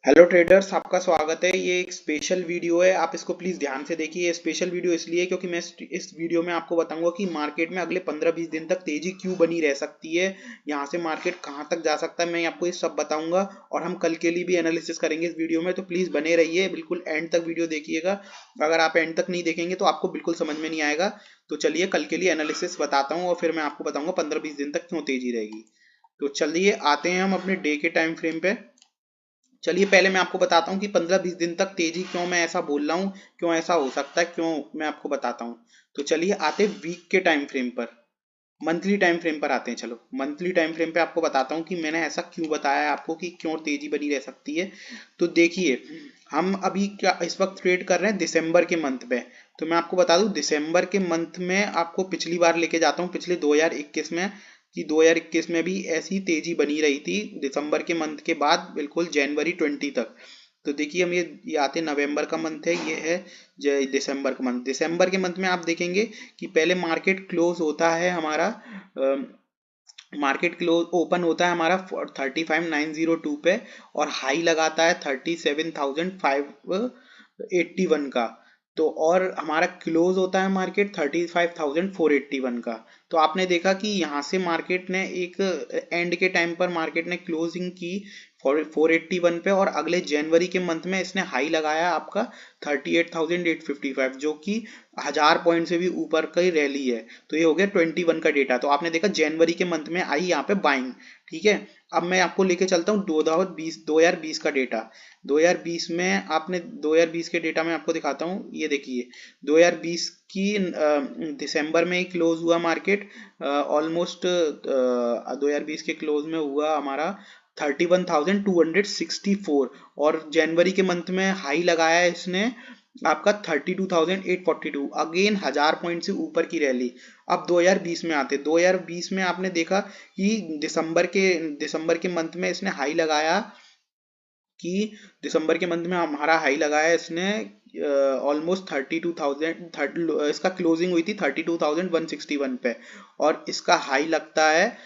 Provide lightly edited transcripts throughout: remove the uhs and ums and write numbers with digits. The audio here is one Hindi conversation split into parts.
हेलो ट्रेडर्स, आपका स्वागत है। ये एक स्पेशल वीडियो है, आप इसको प्लीज़ ध्यान से देखिए। ये स्पेशल वीडियो इसलिए है क्योंकि मैं इस वीडियो में आपको बताऊंगा कि मार्केट में अगले 15-20 दिन तक तेजी क्यों बनी रह सकती है। यहाँ से मार्केट कहाँ तक जा सकता है, मैं आपको ये सब बताऊंगा। और हम कल के लिए भी एनालिसिस करेंगे इस वीडियो में, तो प्लीज़ बने रहिए, बिल्कुल एंड तक वीडियो देखिएगा। अगर आप एंड तक नहीं देखेंगे तो आपको बिल्कुल समझ में नहीं आएगा। तो चलिए कल के लिए एनालिसिस बताता हूँ और फिर मैं आपको बताऊंगा 15-20 दिन तक क्यों तेजी रहेगी। तो चलिए आते हैं हम अपने डे के टाइम फ्रेम पे। चलिए पहले मैं आपको बताता हूँ कि 15-20 दिन तक तेजी क्यों मैं ऐसा बोल रहा हूँ, क्यों ऐसा हो सकता है, क्यों मैं आपको बताता हूँ। तो चलिए आते वीक के टाइम फ्रेम पर, मंथली टाइम फ्रेम पर आते हैं। चलो मंथली टाइम फ्रेम पे आपको बताता हूँ कि मैंने ऐसा क्यों बताया है आपको कि क्यों तेजी बनी रह सकती है। तो देखिए, हम अभी क्या इस वक्त ट्रेड कर रहे हैं दिसंबर के मंथ में। तो मैं आपको बता दूं, दिसंबर के मंथ में आपको पिछली बार लेके जाता हूँ, पिछले 2021 में, कि 2021 में भी ऐसी तेजी बनी रही थी दिसंबर के मंथ के बाद बिल्कुल जनवरी 20 तक। तो देखिए, हम ये आते नवंबर का मंथ है, ये है दिसंबर का मंथ। दिसंबर के मंथ में आप देखेंगे कि पहले मार्केट क्लोज होता है हमारा, मार्केट क्लोज ओपन होता है हमारा 35,902 पे, और हाई लगाता है 37,581 का। तो और हमारा क्लोज होता है मार्केट 35,481 का। तो आपने देखा कि यहाँ से मार्केट ने एक एंड के टाइम पर मार्केट ने क्लोजिंग की 481 पे, और अगले जनवरी के मंथ में इसने हाई लगाया आपका 38,855, जो कि 1000 पॉइंट से भी ऊपर का ही रैली है। तो ये हो गया 21 का डेटा। तो आपने देखा जनवरी के मंथ में आई यहाँ पे बाइंग। ठीक है, अब मैं आपको लेके चलता हूँ 2020 का डेटा। 2020 में आपने 2020 के डेटा में आपको दिखाता हूँ, ये देखिए 2020 की दिसंबर में ही क्लोज हुआ मार्केट। ऑलमोस्ट 2020 के क्लोज में हुआ हमारा 31,264, और जनवरी के मंथ में हाई लगाया है इसने आपका 32,842, अगेन 1000 पॉइंट से ऊपर की रैली। अब 2020 में आते, 2020 में आपने देखा कि दिसंबर के मंथ में इसने हाई लगाया, कि दिसंबर के मंथ में हमारा हाई लगाया इसने ऑलमोस्ट 32,000, इसका क्लोजिंग हुई थी 32,161 पे। और इसका हाई लगता है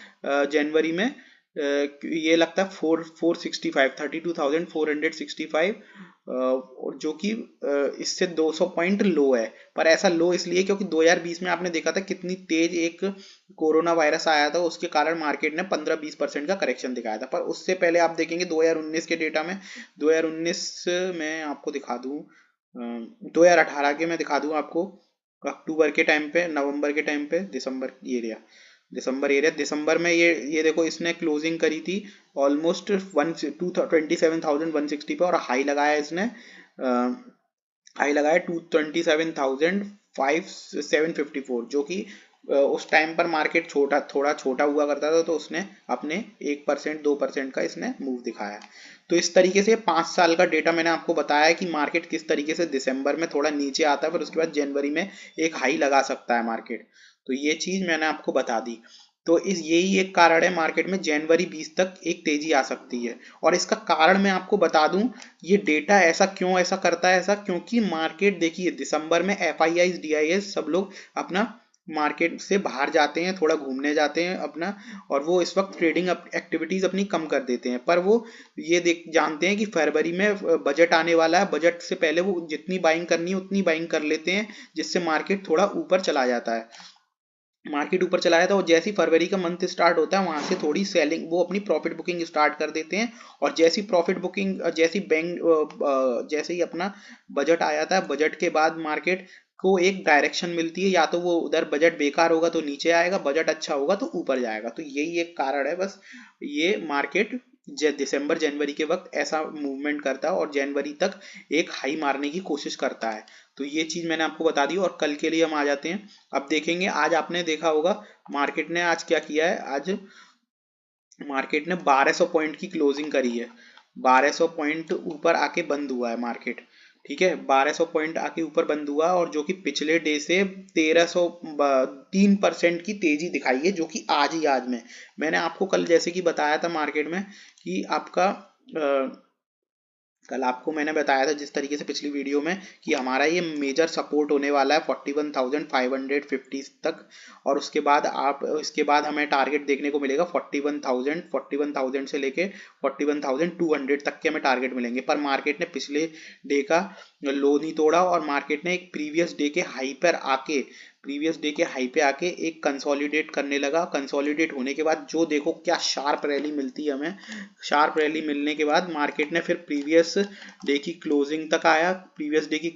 जनवरी में, ये लगता है 465, 32,465, और जो कि इससे 200 पॉइंट लो है। पर ऐसा लो इसलिए क्योंकि 2020 में आपने देखा था कितनी तेज एक कोरोना वायरस आया था, उसके कारण मार्केट ने 15-20% का करेक्शन दिखाया था। पर उससे पहले आप देखेंगे 2019 के डेटा में, 2019 में आपको दिखा दूं, 2018 के मैं दिखा दूं आपको, अक्टूबर के टाइम पे, नवंबर के टाइम पे, दिसंबर में ये देखो, इसने क्लोजिंग करी थी ऑलमोस्ट 27,160 पे, और हाई लगाया 227,754, जो कि उस टाइम पर मार्केट थोड़ा छोटा हुआ करता था, तो उसने अपने 1% 2% का इसने मूव दिखाया। तो इस तरीके से 5 साल का डेटा मैंने आपको बताया कि मार्केट किस तरीके से दिसंबर में थोड़ा नीचे आता है, फिर उसके बाद जनवरी में एक हाई लगा सकता है मार्केट। तो ये चीज मैंने आपको बता दी। तो इस यही एक कारण है मार्केट में जनवरी 20 तक एक तेजी आ सकती है। और इसका कारण मैं आपको बता दूं, ये डेटा ऐसा क्यों ऐसा करता है, ऐसा क्योंकि मार्केट देखिए दिसंबर में FIIs DIs सब लोग अपना मार्केट से बाहर जाते हैं, थोड़ा घूमने जाते हैं अपना, और वो इस वक्त ट्रेडिंग एक्टिविटीज अपनी कम कर देते हैं। पर वो ये देख जानते हैं कि फरवरी में बजट आने वाला है, बजट से पहले वो जितनी बाइंग करनी है उतनी बाइंग कर लेते हैं, जिससे मार्केट थोड़ा ऊपर चला जाता है। मार्केट ऊपर चला जाता है, और जैसी फरवरी का मंथ स्टार्ट होता है वहां से थोड़ी सेलिंग, वो अपनी प्रॉफिट बुकिंग स्टार्ट कर देते हैं। और जैसी प्रॉफिट बुकिंग, जैसी बैंक जैसे ही अपना बजट आ जाता है, बजट के बाद मार्केट को एक डायरेक्शन मिलती है, या तो वो उधर बजट बेकार होगा तो नीचे आएगा, बजट अच्छा होगा तो ऊपर जाएगा। तो यही एक कारण है बस, ये मार्केट दिसंबर जनवरी के वक्त ऐसा मूवमेंट करता है और जनवरी तक एक हाई मारने की कोशिश करता है। तो ये चीज मैंने आपको बता दी, और कल के लिए हम आ जाते हैं। अब देखेंगे, आज आपने देखा होगा मार्केट ने आज क्या किया है। आज मार्केट ने 1200 पॉइंट की क्लोजिंग करी है, 1200 पॉइंट ऊपर आके बंद हुआ है मार्केट। ठीक है, 1200 पॉइंट आके ऊपर बंद हुआ, और जो कि पिछले डे से 3% की तेजी दिखाई है, जो कि आज में मैंने आपको कल जैसे कि बताया था मार्केट में कि आपका कल आपको मैंने बताया था जिस तरीके से पिछली वीडियो में कि हमारा ये मेजर सपोर्ट होने वाला है 41,550 तक, और उसके बाद इसके बाद हमें टारगेट देखने को मिलेगा 41,000 से लेके 41,200 तक के हमें टारगेट मिलेंगे। पर मार्केट ने पिछले डे का लो नहीं तोड़ा और मार्केट ने एक प्रीवियस डे के हाई पे आके एक कंसोलिडेट करने लगा। कंसोलिडेट होने के बाद जो देखो क्या शार्प रैली मिलती है हमें। शार्प रैली मिलने के बाद मार्केट ने फिर प्रीवियस डे की क्लोजिंग तक आया। प्रीवियस डे की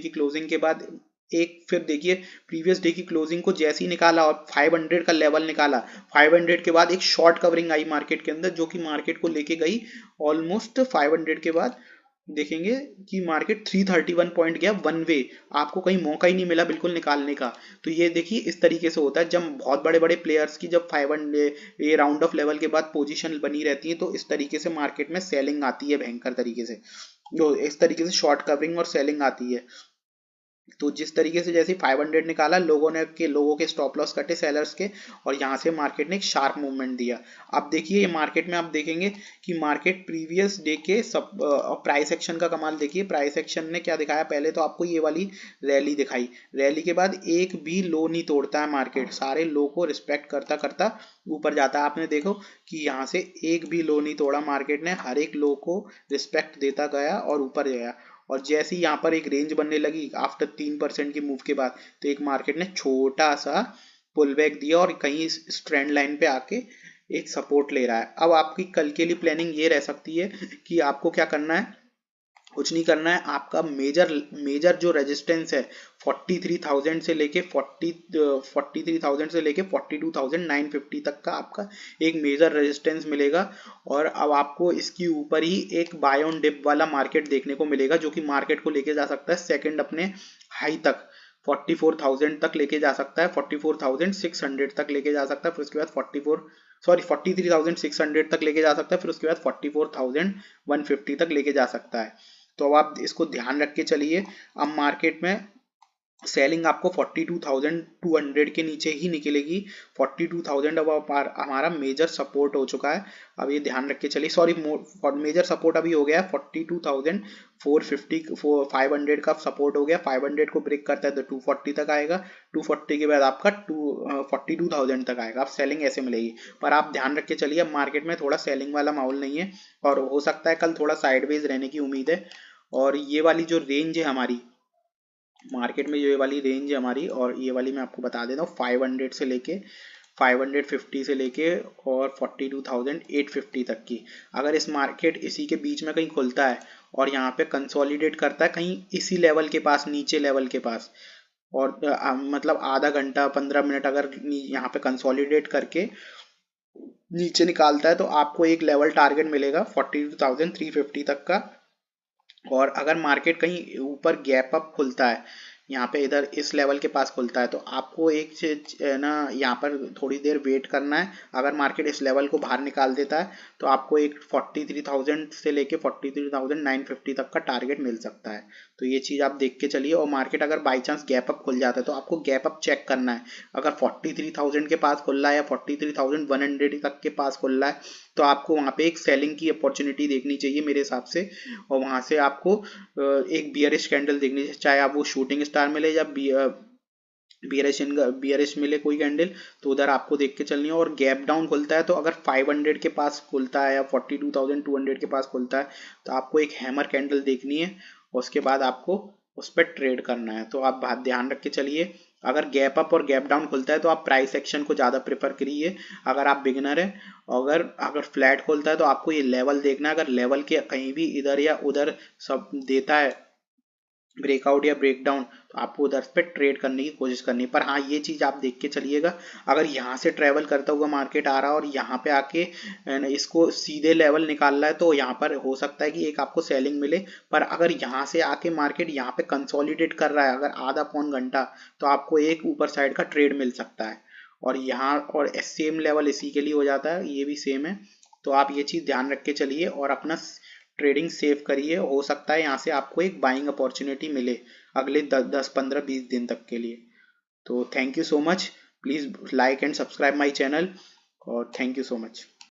क्लोजिंग के बाद एक फिर देखिए प्रीवियस डे की क्लोजिंग को जैसे ही निकाला और 500 का लेवल निकाला, 500 के बाद एक शॉर्ट कवरिंग आई मार्केट के अंदर जो कि मार्केट को लेके गई ऑलमोस्ट 500 के बाद देखेंगे कि मार्केट 331 पॉइंट गया वन वे। आपको कहीं मौका ही नहीं मिला बिल्कुल निकालने का। तो ये देखिए इस तरीके से होता है जब बहुत बड़े बड़े प्लेयर्स की जब 500 ये राउंड ऑफ लेवल के बाद पोजीशन बनी रहती है तो इस तरीके से मार्केट में सेलिंग आती है भयंकर तरीके से। जो इस तरीके से शॉर्ट कवरिंग और सेलिंग आती है। तो जिस तरीके से जैसे 500 निकाला लोगों के स्टॉप लॉस कटे सेलर्स के, और यहाँ से मार्केट ने एक शार्प मूवमेंट दिया। अब देखिए ये मार्केट में आप देखेंगे कि मार्केट प्रीवियस डे के सब प्राइस एक्शन का कमाल देखिए। प्राइस एक्शन ने क्या दिखाया, पहले तो आपको ये वाली रैली दिखाई, रैली के बाद एक भी लो नहीं तोड़ता है मार्केट, सारे लो को रिस्पेक्ट करता करता ऊपर जाता है। आपने देखो कि यहाँ से एक भी लो नहीं तोड़ा मार्केट ने, हर एक लो को रिस्पेक्ट देता गया और ऊपर गया। और जैसे ही यहाँ पर एक रेंज बनने लगी आफ्टर 3% के मूव के बाद, तो एक मार्केट ने छोटा सा पुल बैक दिया और कहीं इस ट्रेंड लाइन पे आके एक सपोर्ट ले रहा है। अब आपकी कल के लिए प्लानिंग ये रह सकती है कि आपको क्या करना है, कुछ नहीं करना है। आपका मेजर जो रेजिस्टेंस है 43,000 से लेके 42,950 तक का आपका एक मेजर रेजिस्टेंस मिलेगा। और अब आपको इसके ऊपर ही एक बाय ऑन डिप वाला मार्केट देखने को मिलेगा जो कि मार्केट को लेके जा सकता है सेकंड अपने हाई तक 44,000 तक लेके जा सकता है, 44,600 तक लेके जा सकता है। फिर उसके बाद 43,600 तक लेके जा सकता है। फिर उसके बाद 44,150 तक लेके जा सकता है। तो अब आप इसको ध्यान रख के चलिए। अब मार्केट में सेलिंग आपको 42,200 के नीचे ही निकलेगी। 42,000 अब हमारा मेजर सपोर्ट हो चुका है। अब ये ध्यान रख के चलिए, सॉरी मेजर सपोर्ट अभी हो गया है 42,450 500 का सपोर्ट हो गया। 500 को ब्रेक करता है तो 240 तक आएगा, 240 के बाद आपका 42,000 तक आएगा। अब सेलिंग ऐसे मिलेगी। पर आप ध्यान रख के चलिए अब मार्केट में थोड़ा सेलिंग वाला माहौल नहीं है और हो सकता है कल थोड़ा साइडवेज रहने की उम्मीद है। और ये वाली जो रेंज है हमारी मार्केट में, ये वाली रेंज है हमारी, और ये वाली मैं आपको बता देता हूँ 500 से लेके 550 से लेके और 42,850 तक की। अगर इस मार्केट इसी के बीच में कहीं खुलता है और यहाँ पे कंसोलिडेट करता है कहीं इसी लेवल के पास, नीचे लेवल के पास, और मतलब आधा घंटा 15 मिनट अगर यहाँ पे कंसोलिडेट करके नीचे निकालता है तो आपको एक लेवल टारगेट मिलेगा 42,350 तक का। और अगर मार्केट कहीं ऊपर गैप अप खुलता है, यहाँ पे इधर इस लेवल के पास खुलता है, तो आपको एक ना यहाँ पर थोड़ी देर वेट करना है। अगर मार्केट इस लेवल को बाहर निकाल देता है तो आपको एक 43,000 से लेके 43,950 तक का टारगेट मिल सकता है। तो ये चीज़ आप देख के चलिए। और मार्केट अगर बाई चांस गैप अप खुल जाता है तो आपको गैप अप चेक करना है। अगर 43,000 के पास खुल रहा है या 43,100 तक के पास खुल रहा है तो आपको वहाँ पे एक सेलिंग की अपॉर्चुनिटी देखनी चाहिए मेरे हिसाब से। और वहाँ से आपको एक बियरिश कैंडल देखनी चाहिए, चाहे आप वो शूटिंग स्टार मिले या बियरिश मिले कोई कैंडल, तो उधर आपको देख के चलनी है। और गैप डाउन खुलता है तो अगर 500 के पास खुलता है या 42,200 के पास खुलता है तो आपको एक हैमर कैंडल देखनी है और उसके बाद आपको उस पर ट्रेड करना है। तो आप बात ध्यान रख के चलिए। अगर गैप अप और गैप डाउन खुलता है तो आप प्राइस एक्शन को ज़्यादा प्रेफर करिए अगर आप बिगिनर हैं। अगर फ्लैट खुलता है तो आपको ये लेवल देखना है। अगर लेवल के कहीं भी इधर या उधर सब देता है ब्रेकआउट या ब्रेकडाउन तो आपको उधर पे ट्रेड करने की कोशिश करनी है। पर हाँ ये चीज़ आप देख के चलिएगा, अगर यहाँ से ट्रेवल करता हुआ मार्केट आ रहा है और यहाँ पे आके इसको सीधे लेवल निकाल रहा है तो यहाँ पर हो सकता है कि एक आपको सेलिंग मिले। पर अगर यहाँ से आके मार्केट यहाँ पे कंसोलिडेट कर रहा है अगर आधा पौन घंटा, तो आपको एक ऊपर साइड का ट्रेड मिल सकता है। और यहाँ और सेम लेवल इसी के लिए हो जाता है, ये भी सेम है। तो आप ये चीज़ ध्यान रख के चलिए और अपना ट्रेडिंग सेव करिए। हो सकता है यहाँ से आपको एक बाइंग अपॉर्चुनिटी मिले अगले 10-15-20 दिन तक के लिए। तो thank you so much, please like and subscribe my channel और थैंक यू सो मच।